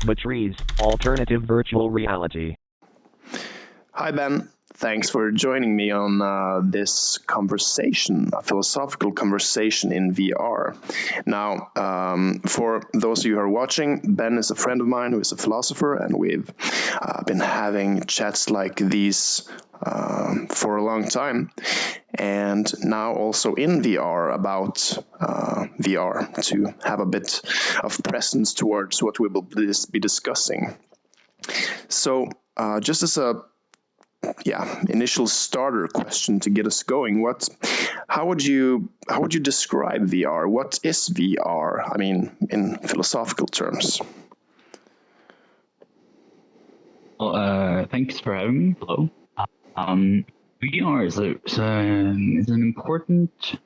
Matriz, alternative virtual reality. Hi, Ben. Thanks for joining me on this conversation, a philosophical conversation in VR. Now, for those of you who are watching, Ben is a friend of mine who is a philosopher, and we've been having chats like these for a long time, and now also in VR about VR to have a bit of presence towards what we will be discussing. So, just as a initial starter question to get us going, how would you describe VR? What is VR? I mean, in philosophical terms. Well, thanks for having me. Hello. VR is an important.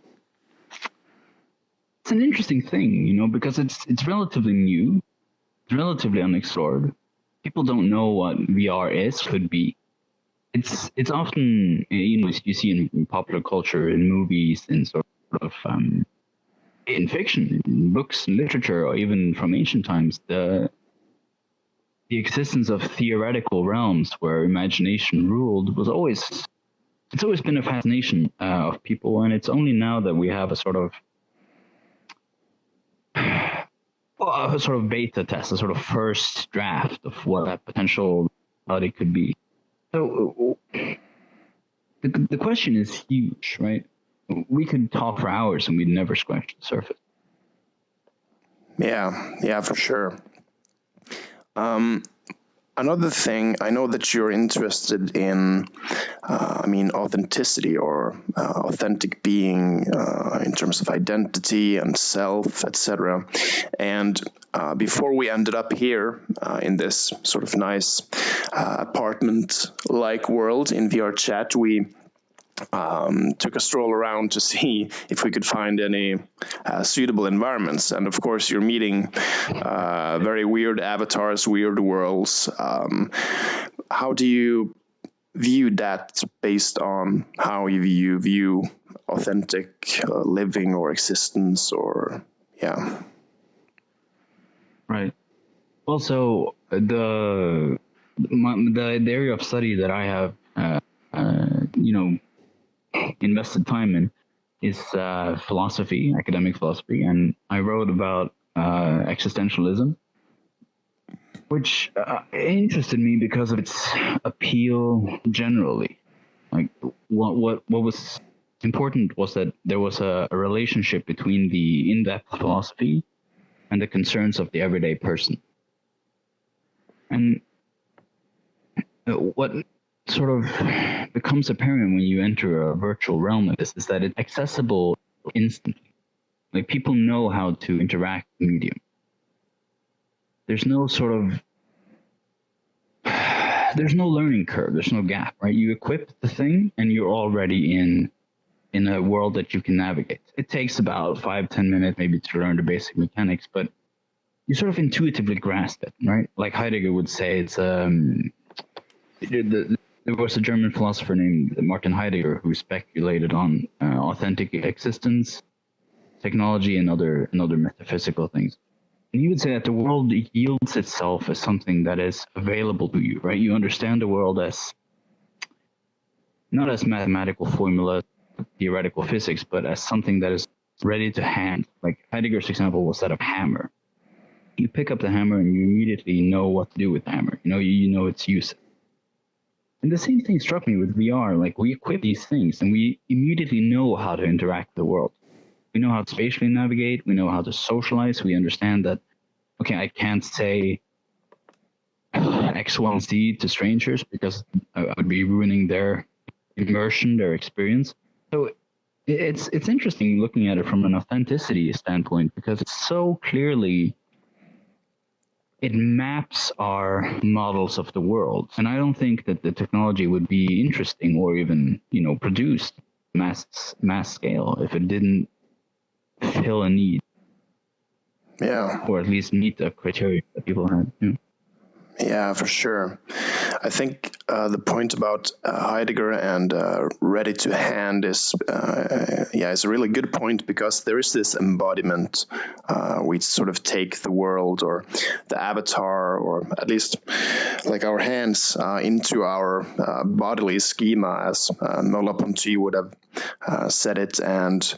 It's an interesting thing, because it's relatively new, it's relatively unexplored. People don't know what VR could be. It's often, you see in popular culture, in movies, in sort of in fiction, in books, and literature, or even from ancient times, the existence of theoretical realms where imagination ruled it's always been a fascination of people, and it's only now that we have a sort of beta test, a sort of first draft of what that potential reality could be. So the question is huge, right? We could talk for hours and we'd never scratch the surface. Yeah, for sure. Another thing, I know that you're interested in, authenticity or authentic being in terms of identity and self, etc. And before we ended up here in this sort of nice apartment-like world in VRChat, we took a stroll around to see if we could find any suitable environments. And of course, you're meeting very weird avatars, weird worlds. How do you view that based on how you view authentic living or existence or, yeah? Right. Also, the area of study that I have, invested time in is philosophy, academic philosophy, and I wrote about existentialism, which interested me because of its appeal generally. Like what was important was that there was a relationship between the in-depth philosophy and the concerns of the everyday person. And what sort of becomes apparent when you enter a virtual realm like this is that it's accessible instantly. Like, people know how to interact with the medium. There's no learning curve, there's no gap, right? You equip the thing and you're already in a world that you can navigate. It takes about 5-10 minutes maybe to learn the basic mechanics, but you sort of intuitively grasp it, right? Like Heidegger would say, it's there was a German philosopher named Martin Heidegger who speculated on authentic existence, technology, and other metaphysical things. And he would say that the world yields itself as something that is available to you, right? You understand the world as not as mathematical formula, theoretical physics, but as something that is ready to hand. Like Heidegger's example was that of hammer. You pick up the hammer and you immediately know what to do with the hammer. You know its use. And the same thing struck me with VR. Like, we equip these things and we immediately know how to interact with the world. We know how to spatially navigate. We know how to socialize. We understand that, okay, I can't say X, Y, and Z to strangers because I would be ruining their immersion, their experience. So it's interesting looking at it from an authenticity standpoint because it's so clearly, it maps our models of the world. And I don't think that the technology would be interesting or even, produced mass scale if it didn't fill a need. Yeah. Or at least meet the criteria that people had. Yeah, for sure. I think the point about Heidegger and ready to hand is is a really good point, because there is this embodiment. We sort of take the world or the avatar, or at least like our hands, into our bodily schema, as merleau-ponty would have said it, and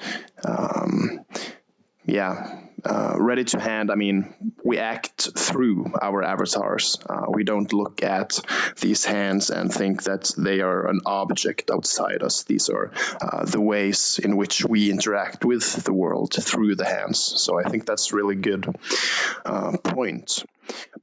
ready to hand, I mean, we act through our avatars. We don't look at these hands and think that they are an object outside us. These are the ways in which we interact with the world through the hands. So I think that's a really good point.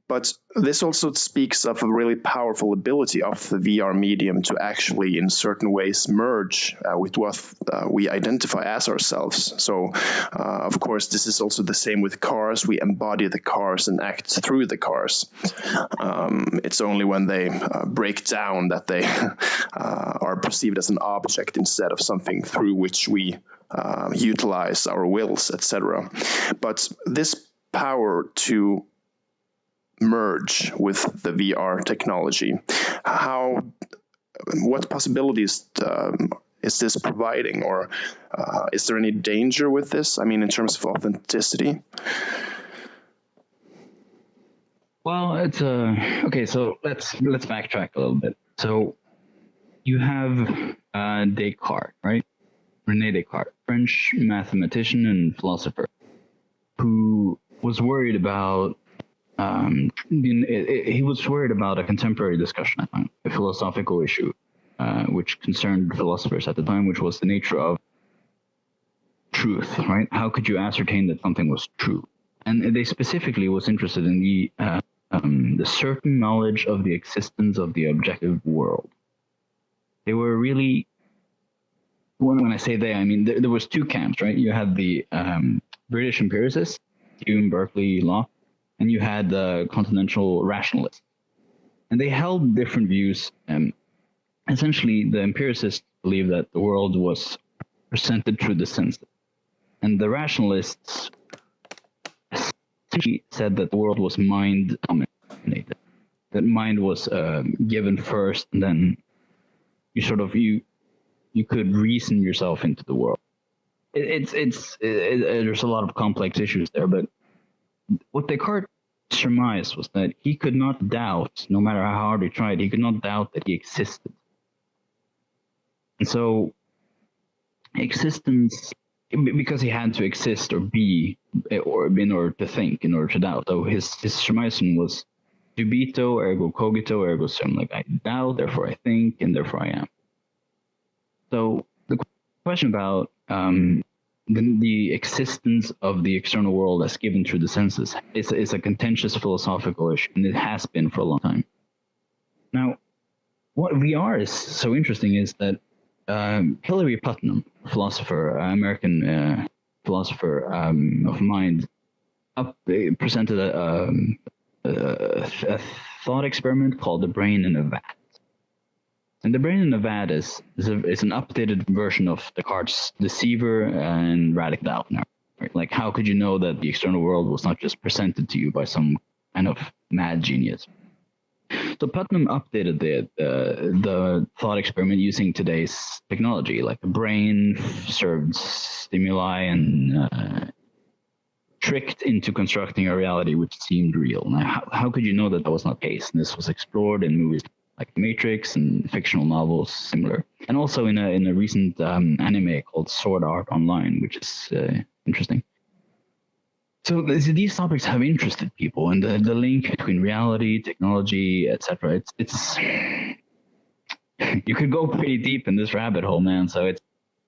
But this also speaks of a really powerful ability of the VR medium to actually, in certain ways, merge with what we identify as ourselves. So, of course, this is also the same with cars. We embody the cars and act through the cars. It's only when they break down that they are perceived as an object instead of something through which we utilize our wills, etc. But this power to merge with the VR technology, what possibilities is this providing, or is there any danger with this? I mean, in terms of authenticity. Well, it's okay. So let's backtrack a little bit. So you have Descartes, right? René Descartes, French mathematician and philosopher, who was worried about. He was worried about a contemporary discussion, I find, a philosophical issue, which concerned philosophers at the time, which was the nature of truth, right? How could you ascertain that something was true? And they specifically was interested in the certain knowledge of the existence of the objective world. They were really, when I say they, I mean, there was two camps, right? You had the British empiricists, Hume, Berkeley, Locke, and you had the continental rationalists. And they held different views. Essentially, the empiricists believed that the world was presented through the senses. And the rationalists essentially said that the world was mind-dominated. That mind was given first, and then you could reason yourself into the world. There's a lot of complex issues there, but what Descartes surmised was that he could not doubt, no matter how hard he tried, he could not doubt that he existed. And so, existence, because he had to exist or be, or in order to think, in order to doubt. So his surmising was dubito, ergo cogito, ergo sum. Like, I doubt, therefore I think, and therefore I am. So the question about the existence of the external world as given through the senses is a contentious philosophical issue, and it has been for a long time. Now, what VR is so interesting is that Hilary Putnam, American philosopher of mind, presented a thought experiment called the brain in a vat. And the brain in a vat is an updated version of Descartes' deceiver and radical doubt. Right? Like, how could you know that the external world was not just presented to you by some kind of mad genius? So Putnam updated the thought experiment using today's technology, like the brain served stimuli and tricked into constructing a reality which seemed real. Now, how could you know that was not the case? And this was explored in movies like Matrix and fictional novels similar, and also in a recent anime called Sword Art Online, which is interesting. So these topics have interested people, and the link between reality, technology, etc. It's you could go pretty deep in this rabbit hole, man. So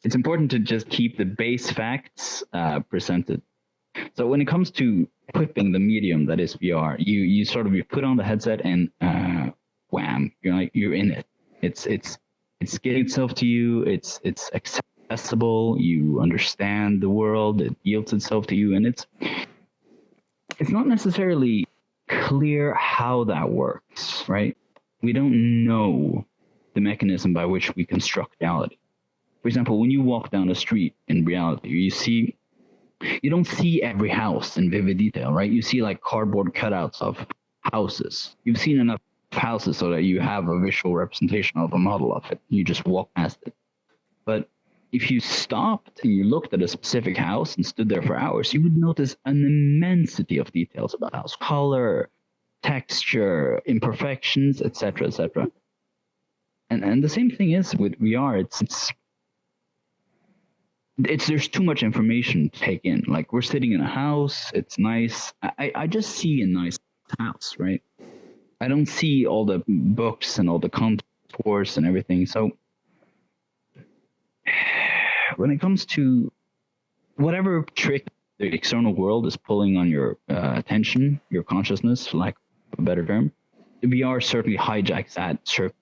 it's important to just keep the base facts presented. So when it comes to equipping the medium that is VR, you put on the headset and wham, you're in it. It's getting itself to you. It's accessible. You understand the world. It yields itself to you, and it's not necessarily clear how that works, right? We don't know the mechanism by which we construct reality. For example, when you walk down the street in reality, you don't see every house in vivid detail, right? You see like cardboard cutouts of houses. You've seen enough houses so that you have a visual representation of a model of it. You just walk past it. But if you stopped and you looked at a specific house and stood there for hours, you would notice an immensity of details about the house: color, texture, imperfections, etc., etc. And the same thing is with VR. It's there's too much information to take in. Like, we're sitting in a house, it's nice. I just see a nice house, right? I don't see all the books and all the contours and everything. So when it comes to whatever trick the external world is pulling on your attention, your consciousness, for lack of a better term, the VR certainly hijacks that circuit.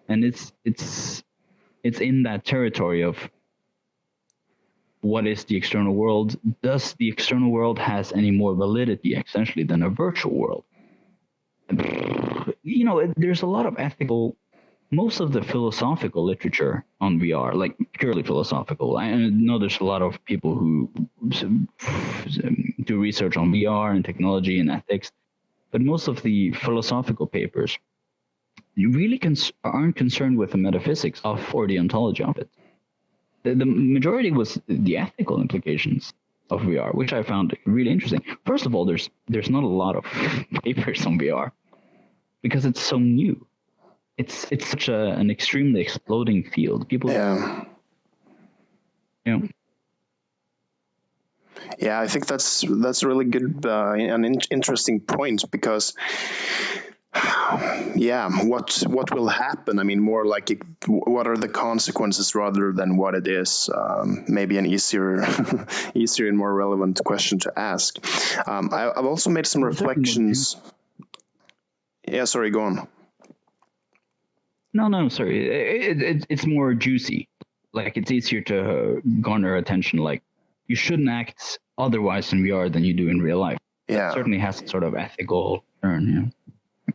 And it's in that territory of what is the external world? Does the external world has any more validity, essentially, than a virtual world? You know, there's a lot of ethical, most of the philosophical literature on VR, like purely philosophical. I know there's a lot of people who do research on VR and technology and ethics, but most of the philosophical papers, you really aren't concerned with the metaphysics of or the ontology of it. The majority was the ethical implications of VR, which I found really interesting. First of all, there's not a lot of papers on VR because it's so new. It's such an extremely exploding field. People, Yeah, I think that's a really good and interesting point, because what will happen? I mean, more like what are the consequences rather than what it is. Maybe an easier and more relevant question to ask. I've also made some reflections. Yeah, sorry, go on. No, sorry. It's more juicy. Like, it's easier to garner attention. Like, you shouldn't act otherwise in VR than you do in real life. Yeah, It certainly has a sort of ethical turn. Yeah.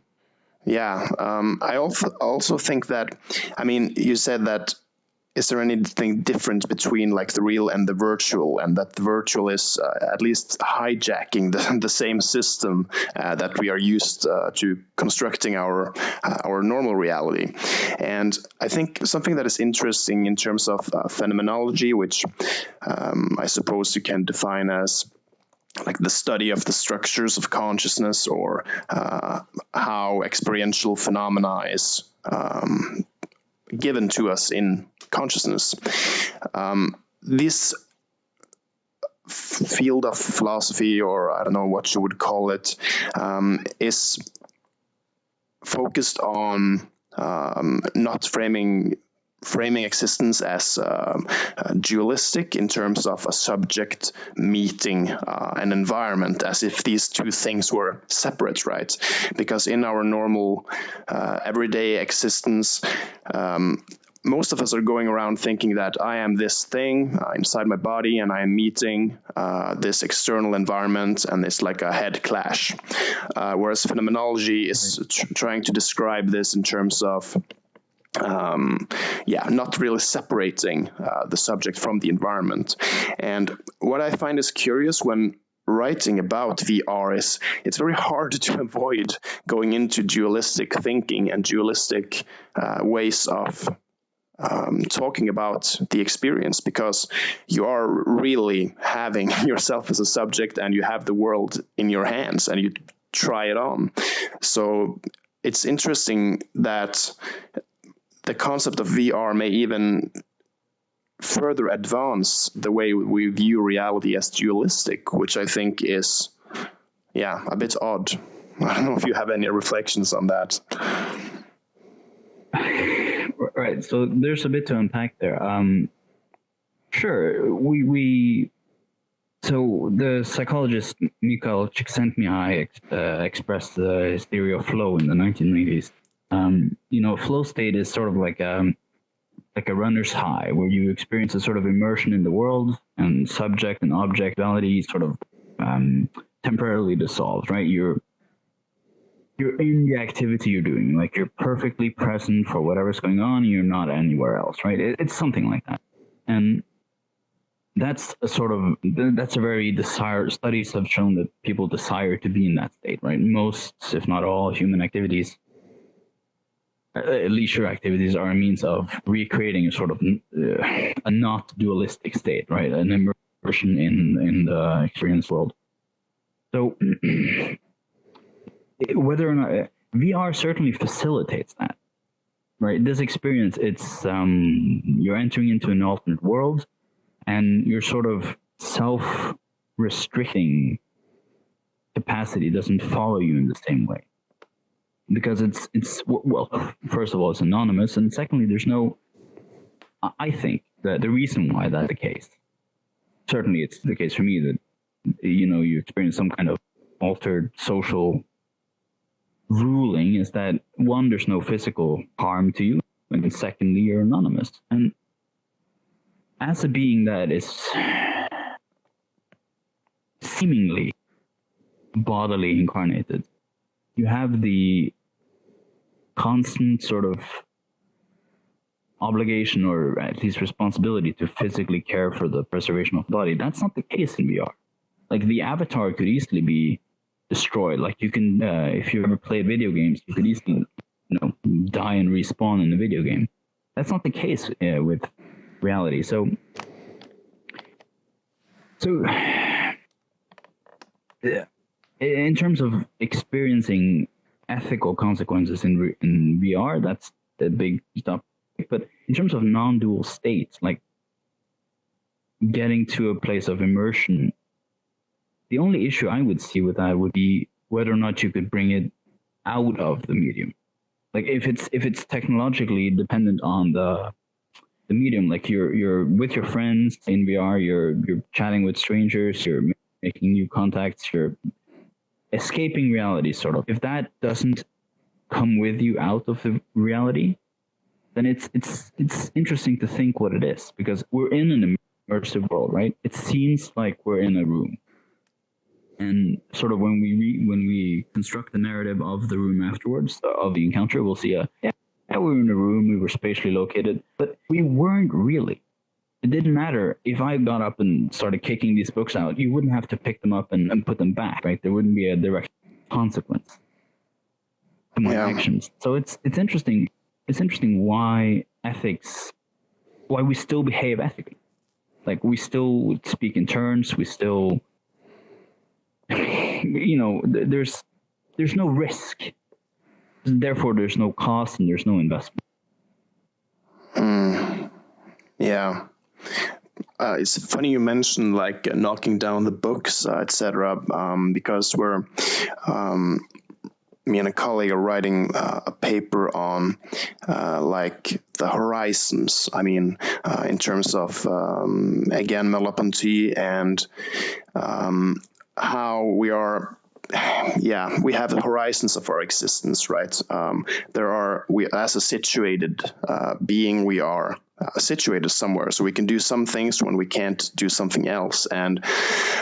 Yeah, I also think that, I mean, you said that, is there anything different between like the real and the virtual, and that the virtual is at least hijacking the same system that we are used to constructing our normal reality. And I think something that is interesting in terms of phenomenology, which I suppose you can define as like the study of the structures of consciousness, or how experiential phenomena is given to us in consciousness. This field of philosophy, or I don't know what you would call it, is focused on not framing existence as dualistic in terms of a subject meeting an environment, as if these two things were separate, right? Because in our normal everyday existence, most of us are going around thinking that I am this thing inside my body, and I am meeting this external environment, and it's like a head clash. Whereas phenomenology is trying to describe this in terms of not really separating the subject from the environment. And what I find is curious when writing about VR is it's very hard to avoid going into dualistic thinking and dualistic ways of talking about the experience, because you are really having yourself as a subject, and you have the world in your hands, and you try it on. So it's interesting that the concept of VR may even further advance the way we view reality as dualistic, which I think is, a bit odd. I don't know if you have any reflections on that. Right. So there's a bit to unpack there. Sure. So the psychologist Mikhail Csikszentmihalyi expressed his theory of flow in the 1990s. Flow state is sort of like a runner's high, where you experience a sort of immersion in the world, and subject and objectality sort of temporarily dissolves, right? You're in the activity you're doing, like you're perfectly present for whatever's going on, and you're not anywhere else, right? It's something like that. And that's a very desire. Studies have shown that people desire to be in that state, right? Most, if not all, human activities, leisure activities, are a means of recreating a sort of a not dualistic state, right? An immersion in the experience world. So whether or not VR certainly facilitates that, right? This experience, it's you're entering into an alternate world, and your sort of self-restricting capacity doesn't follow you in the same way, because it's well, first of all, it's anonymous, and secondly, there's no. I think that the reason why that's the case, certainly it's the case for me, that you experience some kind of altered social ruling, is that one, there's no physical harm to you, and secondly, you're anonymous. And as a being that is seemingly bodily incarnated, you have the constant sort of obligation, or at least responsibility, to physically care for the preservation of the body. That's not the case in VR. Like, the avatar could easily be destroyed. Like, you can, if you ever played video games, you could easily, die and respawn in the video game. That's not the case with reality. So, in terms of experiencing ethical consequences in VR, that's the big stuff. But in terms of non-dual states, like getting to a place of immersion, the only issue I would see with that would be whether or not you could bring it out of the medium. Like, if it's technologically dependent on the medium, like you're with your friends in VR, you're chatting with strangers, you're making new contacts, you're escaping reality, sort of. If that doesn't come with you out of the reality, then it's interesting to think what it is, because we're in an immersive world, right? It seems like we're in a room, and sort of when we construct the narrative of the room afterwards, of the encounter, we'll see we were in a room, we were spatially located, but we weren't really. It didn't matter if I got up and started kicking these books out. You wouldn't have to pick them up and put them back, right? There wouldn't be a direct consequence to my actions. So it's interesting. It's interesting why we still behave ethically. Like, we still speak in turns, we still, there's no risk. Therefore, there's no cost and there's no investment. Yeah. It's funny you mentioned, like, knocking down the books, etc., because me and a colleague are writing a paper on like the horizons. I mean, in terms of again, merleau-ponty, and how we are. Yeah, we have the horizons of our existence, right? We, as a situated being, we are situated somewhere, so we can do some things when we can't do something else. And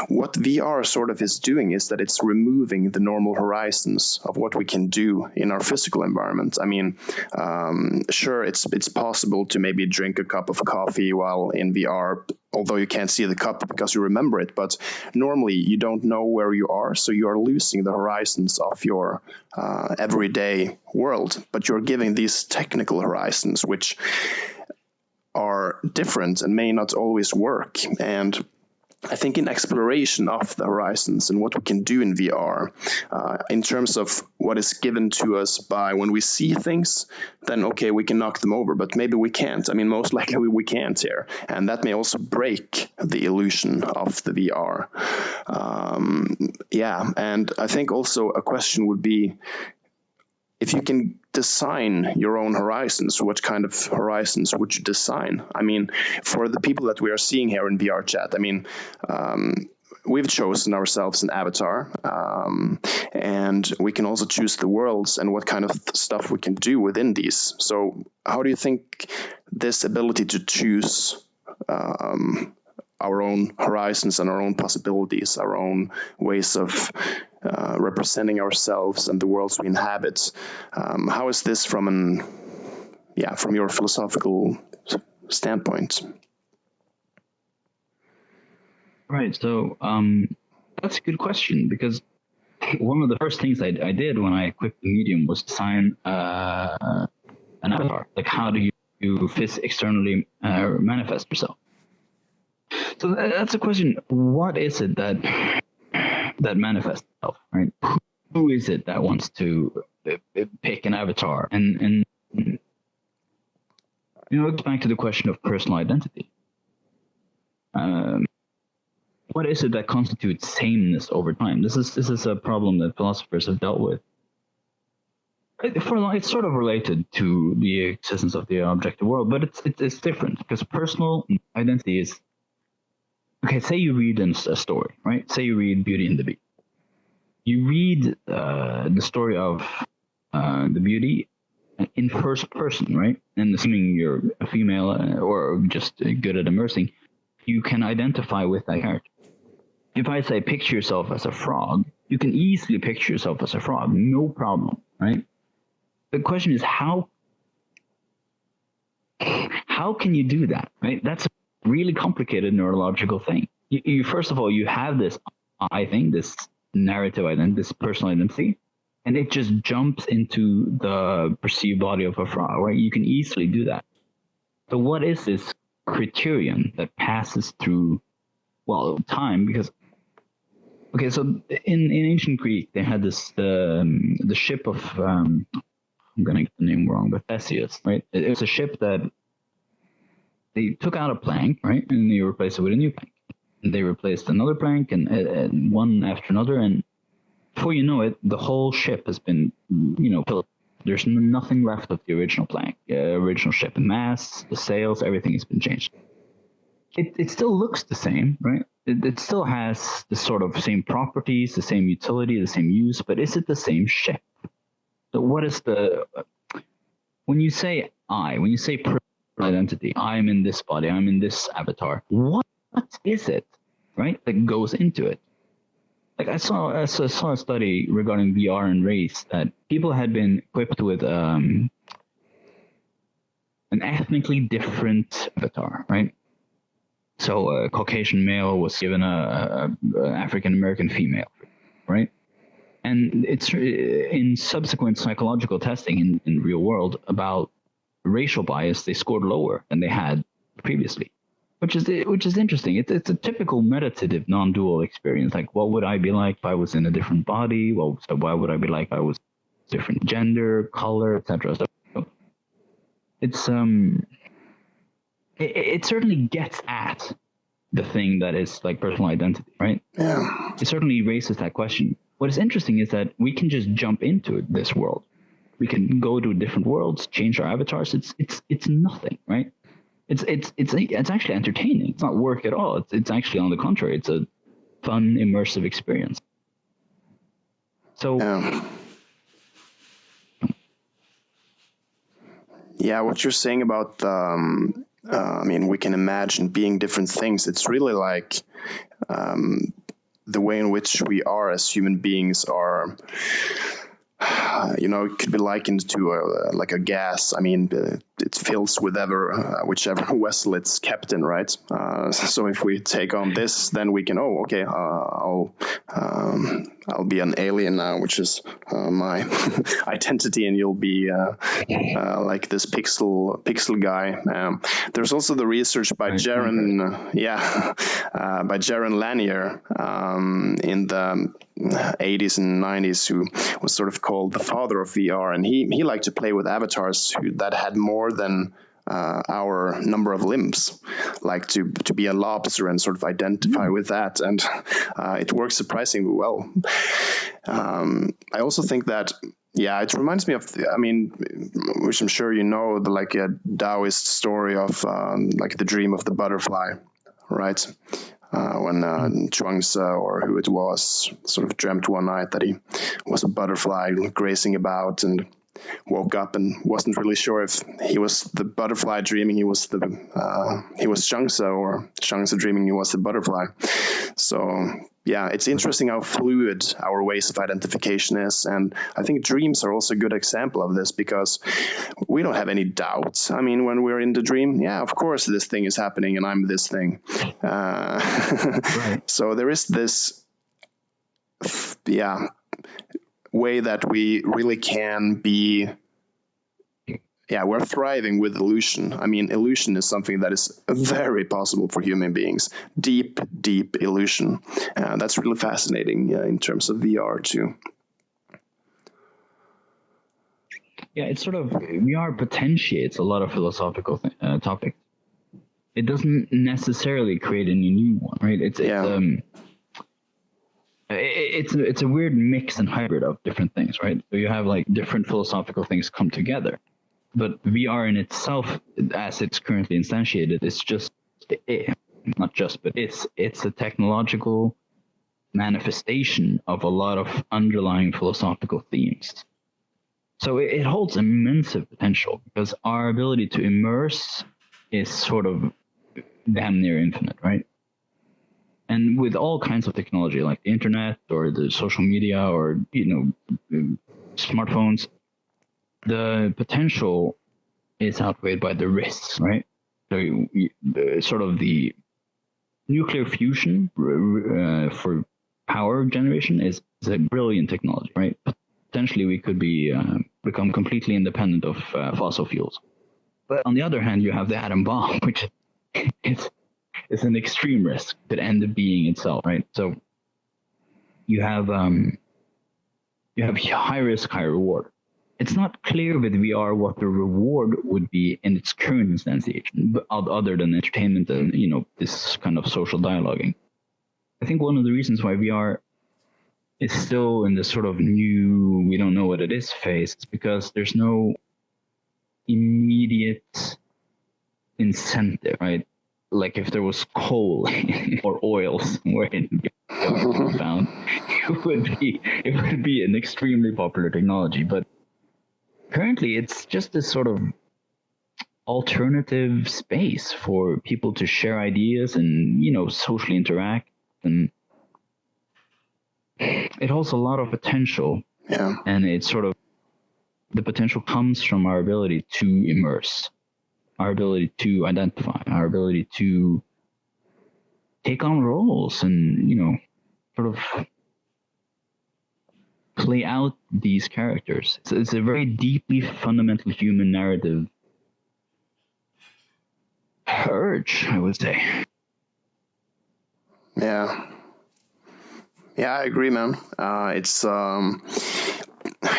what VR sort of is doing is that it's removing the normal horizons of what we can do in our physical environment. I mean, sure, it's possible to maybe drink a cup of coffee while in VR, although you can't see the cup because you remember it. But normally you don't know where you are, so you are losing the horizons of your everyday world. But you're giving these technical horizons, which are different and may not always work. And I think in exploration of the horizons and what we can do in VR, in terms of what is given to us by when we see things, then okay, we can knock them over, but maybe we can't. I mean, most likely we can't here. And that may also break the illusion of the VR. And I think also a question would be, if you can design your own horizons, what kind of horizons would you design? I mean, for the people that we are seeing here in VRChat, I mean, we've chosen ourselves an avatar, and we can also choose the worlds and what kind of stuff we can do within these. So how do you think this ability to choose our own horizons and our own possibilities, our own ways of representing ourselves and the worlds we inhabit, how is this from your philosophical standpoint? Right. So that's a good question, because one of the first things I did when I equipped the medium was design an avatar. Like, how do you externally manifest yourself? So that's a question. What is it that manifests itself, right? Who is it that wants to pick an avatar? And it goes back to the question of personal identity. What is it that constitutes sameness over time? This is a problem that philosophers have dealt with. It's sort of related to the existence of the objective world, but it's different, because personal identity is, okay, say you read a story, right? Say you read Beauty and the Beast. You read the story of the beauty in first person, right? And assuming you're a female or just good at immersing, you can identify with that character. If I say picture yourself as a frog, you can easily picture yourself as a frog, no problem, right? The question is how can you do that, right? That's a really complicated neurological thing. You first of all, you have this, I think, this narrative identity, this personal identity, and it just jumps into the perceived body of a frog, right? You can easily do that. So what is this criterion that passes through, well, time? Because, okay, so in ancient Greek, they had this, the ship of, I'm going to get the name wrong, but Theseus, right? It was a ship that they took out a plank, right? And they replaced it with a new plank. And they replaced another plank and one after another. And before you know it, the whole ship has been, killed. There's nothing left of the original plank, original ship. The masts, the sails, everything has been changed. It still looks the same, right? It still has the sort of same properties, the same utility, the same use, but is it the same ship? So what is when you say personal identity, I'm in this body, I'm in this avatar, what is it, right, that goes into it? Like I saw a study regarding VR and race that people had been equipped with an ethnically different avatar, right? So a Caucasian male was given a African American female, right? And it's in subsequent psychological testing in real world about racial bias, they scored lower than they had previously, which is interesting. It's a typical meditative non-dual experience. Like, what would I be like if I was in a different body? Well, so why would I be like if I was different gender, color, etc. So it's it certainly gets at the thing that is like personal identity, right? Yeah. It certainly raises that question. What is interesting is that we can just jump into this world. We can go to different worlds, change our avatars. It's nothing, right? It's actually entertaining. It's not work at all. It's actually, on the contrary, it's a fun, immersive experience. So, yeah, what you're saying about we can imagine being different things. It's really like the way in which we are as human beings are. It could be likened to like a gas. I mean, it fills whichever vessel it's kept in, right? So if we take on this, then we can, I'll be an alien now, which is my identity, and you'll be like this pixel guy. There's also the research by Jaron Lanier in the 80s and 90s, who was sort of called the father of VR, and he liked to play with avatars that had more than our number of limbs, like to be a lobster and sort of identify with that, and it works surprisingly well. I also think that it reminds me of which I'm sure you know, like a Taoist story of like the dream of the butterfly, right? When Chuang-Tzu, or who it was, sort of dreamt one night that he was a butterfly grazing about, and woke up and wasn't really sure if he was the butterfly dreaming he was Shangsa, or Shangsa dreaming he was the butterfly. So yeah, it's interesting how fluid our ways of identification is, and I think dreams are also a good example of this, because we don't have any doubts. I mean, when we're in the dream, yeah, of course this thing is happening and I'm this thing. Right. So there is this way that we really can be, we're thriving with illusion. I mean, illusion is something that is very possible for human beings. Deep illusion. That's really fascinating in terms of VR too. Yeah, it's sort of, VR potentiates a lot of philosophical topics. It doesn't necessarily create any new one, right? It's a weird mix and hybrid of different things, right? So you have like different philosophical things come together, but VR in itself, as it's currently instantiated, is just not just, but it's a technological manifestation of a lot of underlying philosophical themes. So it holds immense potential, because our ability to immerse is sort of damn near infinite, right? And with all kinds of technology, like the internet or the social media or, smartphones, the potential is outweighed by the risks, right? So sort of the nuclear fusion for power generation is a brilliant technology, right? Potentially we could become completely independent of fossil fuels. But on the other hand, you have the atom bomb, which is an extreme risk that end up being itself, right? So you have high risk, high reward. It's not clear with VR what the reward would be in its current instantiation, but other than entertainment and this kind of social dialoguing. I think one of the reasons why VR is still in this sort of new, we don't know what it is phase, is because there's no immediate incentive, right? Like if there was coal or oil somewhere found, it would be an extremely popular technology. But currently, it's just this sort of alternative space for people to share ideas and socially interact, and it holds a lot of potential. Yeah, and it's sort of, the potential comes from our ability to immerse, our ability to identify, our ability to take on roles and, sort of play out these characters. It's a very deeply fundamental human narrative urge, I would say. Yeah, I agree, man.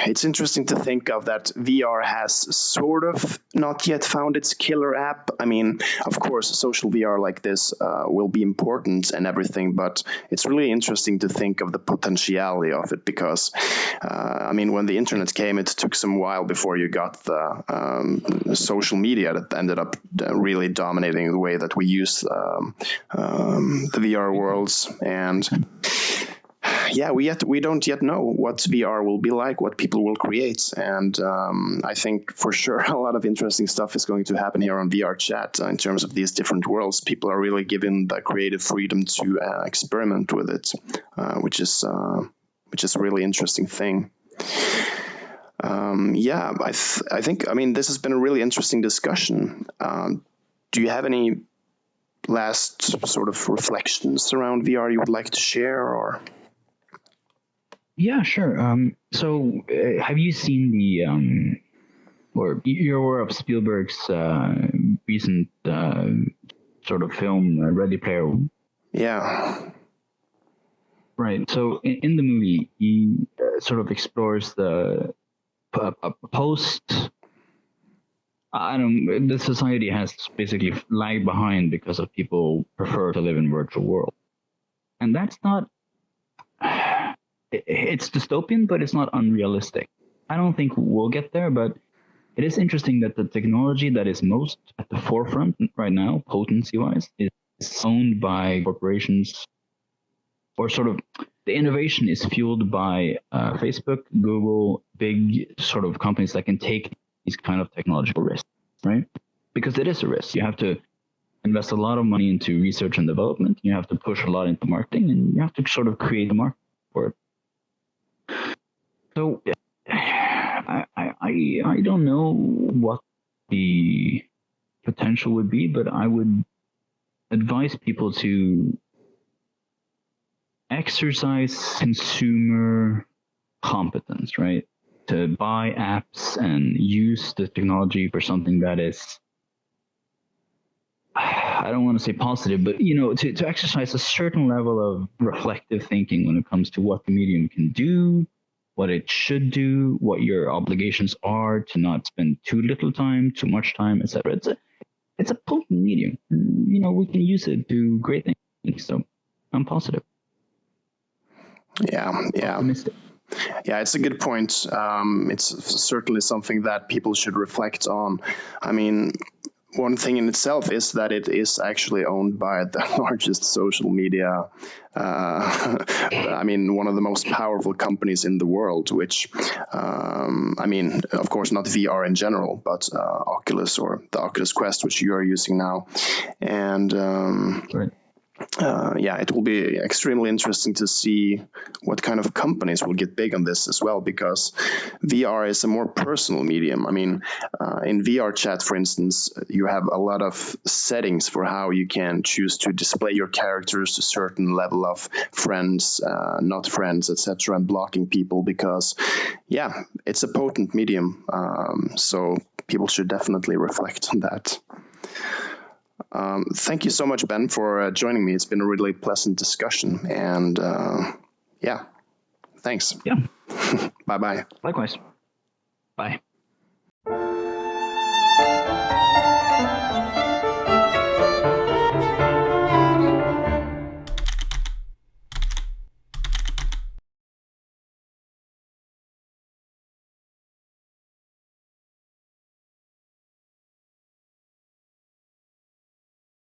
It's interesting to think of that VR has sort of not yet found its killer app. I mean, of course, social VR like this will be important and everything, but it's really interesting to think of the potentiality of it, because, when the internet came, it took some while before you got the social media that ended up really dominating the way that we use the VR worlds. And we don't yet know what VR will be like, what people will create, and I think for sure a lot of interesting stuff is going to happen here on VRChat in terms of these different worlds. People are really given the creative freedom to experiment with it, which is a really interesting thing. I think this has been a really interesting discussion. Do you have any last sort of reflections around VR you would like to share, or? Yeah, sure. So have you seen the, or you're aware of Spielberg's recent sort of film, Ready Player One? Yeah. Right. So in the movie, he sort of explores the post. The society has basically lagged behind because of people prefer to live in virtual world, and that's not. It's dystopian, but it's not unrealistic. I don't think we'll get there, but it is interesting that the technology that is most at the forefront right now, potency-wise, is owned by corporations, or sort of the innovation is fueled by Facebook, Google, big sort of companies that can take these kind of technological risks, right? Because it is a risk. You have to invest a lot of money into research and development. You have to push a lot into marketing, and you have to sort of create a market for it. So I don't know what the potential would be, but I would advise people to exercise consumer competence, right? To buy apps and use the technology for something that is, I don't want to say positive, but to exercise a certain level of reflective thinking when it comes to what the medium can do, what it should do, what your obligations are, to not spend too little time, too much time, etc. It's a potent medium. We can use it to do great things. So I'm positive. Yeah. Optimistic. Yeah, it's a good point. It's certainly something that people should reflect on. I mean, one thing in itself is that it is actually owned by the largest social media, one of the most powerful companies in the world, which, of course, not VR in general, but Oculus, or the Oculus Quest, which you are using now. And right. It will be extremely interesting to see what kind of companies will get big on this as well, because VR is a more personal medium. I mean, in VRChat, for instance, you have a lot of settings for how you can choose to display your characters to a certain level of friends, not friends, etc., and blocking people because, it's a potent medium. So people should definitely reflect on that. Thank you so much, Ben, for joining me. It's been a really pleasant discussion. And thanks. Yeah. Bye-bye. Likewise. Bye.